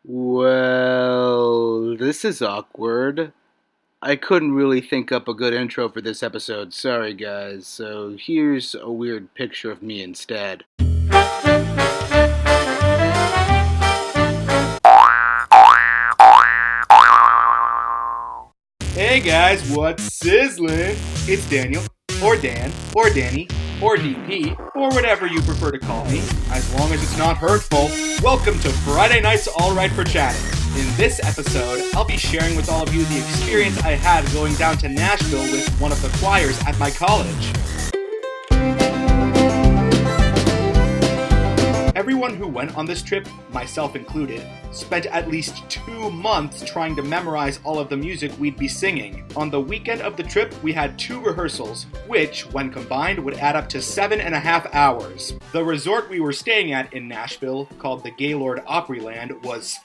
Well, this is awkward. I couldn't really think up a good intro for this episode, sorry guys, so here's a weird picture of me instead. Hey guys, what's sizzling? It's Daniel, or Dan, or Danny, or DP, or whatever you prefer to call me, as long as it's not hurtful. Welcome to Friday Night's Alright for Chatting. In this episode, I'll be sharing with all of you the experience I had going down to Nashville with one of the choirs at my college. Everyone who went on this trip, myself included, spent at least 2 months trying to memorize all of the music we'd be singing. On the weekend of the trip, we had 2 rehearsals, which, when combined, would add up to 7.5 hours. The resort we were staying at in Nashville, called the Gaylord Opryland, was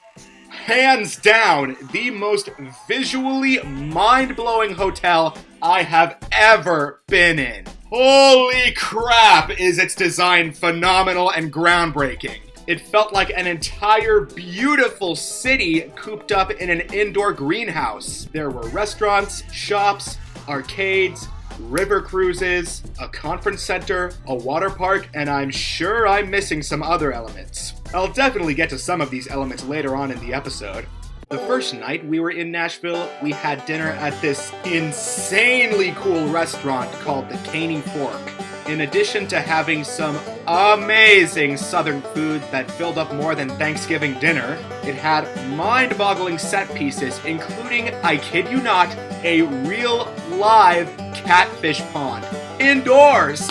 hands down the most visually mind-blowing hotel I have ever been in. Holy crap, is its design phenomenal and groundbreaking. It felt like an entire beautiful city cooped up in an indoor greenhouse. There were restaurants, shops, arcades, river cruises, a conference center, a water park, and I'm sure I'm missing some other elements. I'll definitely get to some of these elements later on in the episode. The first night we were in Nashville, we had dinner at this insanely cool restaurant called the Caney Fork. In addition to having some amazing southern food that filled up more than Thanksgiving dinner, it had mind-boggling set pieces, including, I kid you not, a real live catfish pond. Indoors!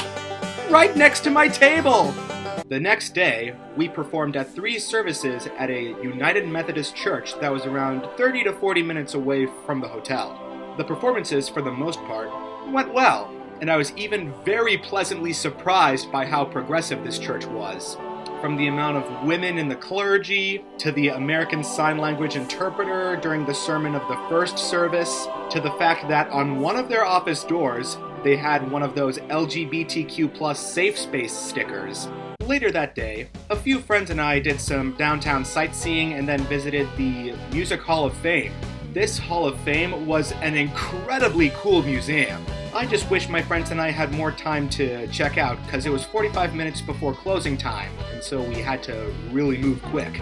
Right next to my table! The next day, we performed at 3 services at a United Methodist church that was around 30 to 40 minutes away from the hotel. The performances, for the most part, went well, and I was even very pleasantly surprised by how progressive this church was. From the amount of women in the clergy, to the American Sign Language interpreter during the sermon of the first service, to the fact that on one of their office doors, they had one of those LGBTQ+ safe space stickers. Later that day, a few friends and I did some downtown sightseeing and then visited the Music Hall of Fame. This Hall of Fame was an incredibly cool museum. I just wish my friends and I had more time to check out because it was 45 minutes before closing time, and so we had to really move quick.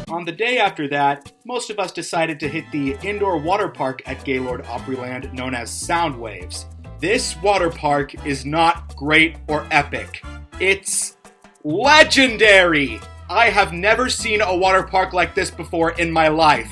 On the day after that, most of us decided to hit the indoor water park at Gaylord Opryland known as Soundwaves. This water park is not great or epic. It's legendary! I have never seen a water park like this before in my life.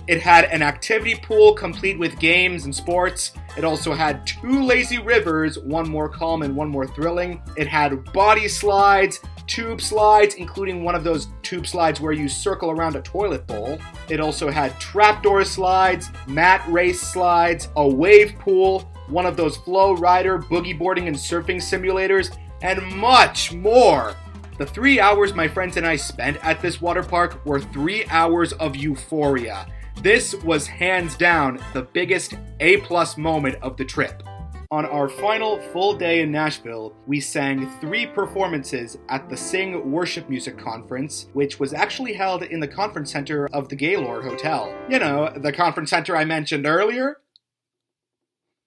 It had an activity pool complete with games and sports. It also had 2 lazy rivers, one more calm and one more thrilling. It had body slides, tube slides, including one of those tube slides where you circle around a toilet bowl. It also had trapdoor slides, mat race slides, a wave pool, one of those flow rider, boogie boarding and surfing simulators, and much more. The 3 hours my friends and I spent at this water park were 3 hours of euphoria. This was hands down the biggest A+ moment of the trip. On our final full day in Nashville, we sang 3 performances at the Sing Worship Music Conference, which was actually held in the conference center of the Gaylord Hotel. You know, the conference center I mentioned earlier?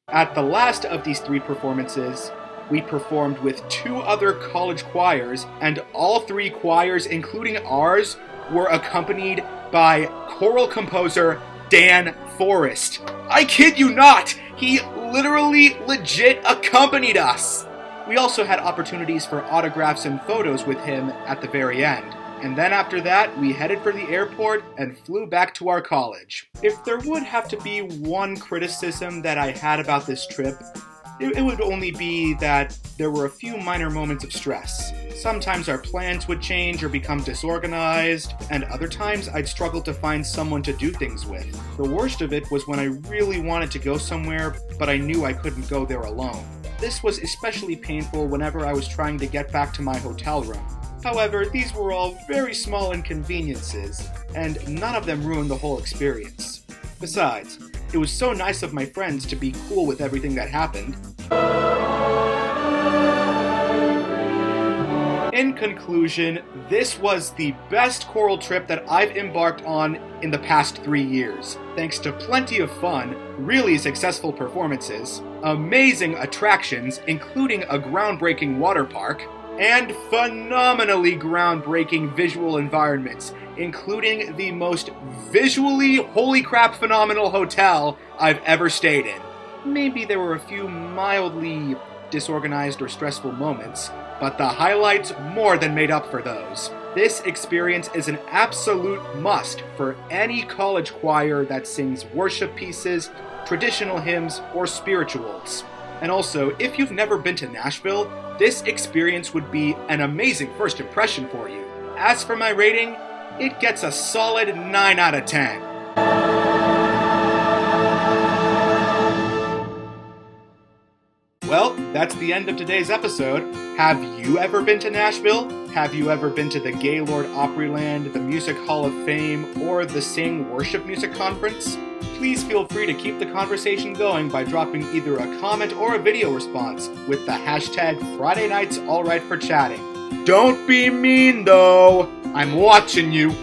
At the last of these 3 performances, we performed with 2 other college choirs, and all 3 choirs, including ours, were accompanied by choral composer Dan Forrest. I kid you not! He literally legit accompanied us! We also had opportunities for autographs and photos with him at the very end. And then after that, we headed for the airport and flew back to our college. If there would have to be one criticism that I had about this trip, it would only be that there were a few minor moments of stress. Sometimes our plans would change or become disorganized, and other times I'd struggle to find someone to do things with. The worst of it was when I really wanted to go somewhere, but I knew I couldn't go there alone. This was especially painful whenever I was trying to get back to my hotel room. However, these were all very small inconveniences, and none of them ruined the whole experience. Besides, it was so nice of my friends to be cool with everything that happened. In conclusion, this was the best choral trip that I've embarked on in the past 3 years, thanks to plenty of fun, really successful performances, amazing attractions, including a groundbreaking water park, and phenomenally groundbreaking visual environments, including the most visually holy crap phenomenal hotel I've ever stayed in. Maybe there were a few mildly disorganized or stressful moments, but the highlights more than made up for those. This experience is an absolute must for any college choir that sings worship pieces, traditional hymns, or spirituals. And also, if you've never been to Nashville, this experience would be an amazing first impression for you. As for my rating, it gets a solid 9 out of 10. Well, that's the end of today's episode. Have you ever been to Nashville? Have you ever been to the Gaylord Opryland, the Music Hall of Fame, or the Sing Worship Music Conference? Please feel free to keep the conversation going by dropping either a comment or a video response with the hashtag Friday Nights Alright for Chatting. Don't be mean though! I'm watching you!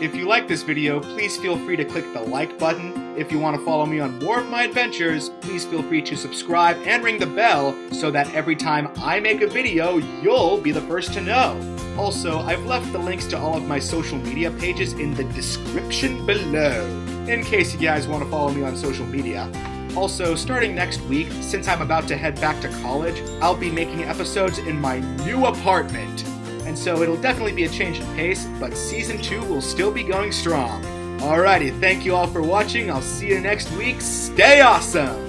If you like this video, please feel free to click the like button. If you want to follow me on more of my adventures, please feel free to subscribe and ring the bell so that every time I make a video, you'll be the first to know. Also, I've left the links to all of my social media pages in the description below, in case you guys want to follow me on social media. Also, starting next week, since I'm about to head back to college, I'll be making episodes in my new apartment. And so it'll definitely be a change in pace, but Season 2 will still be going strong. Alrighty, thank you all for watching. I'll see you next week. Stay awesome!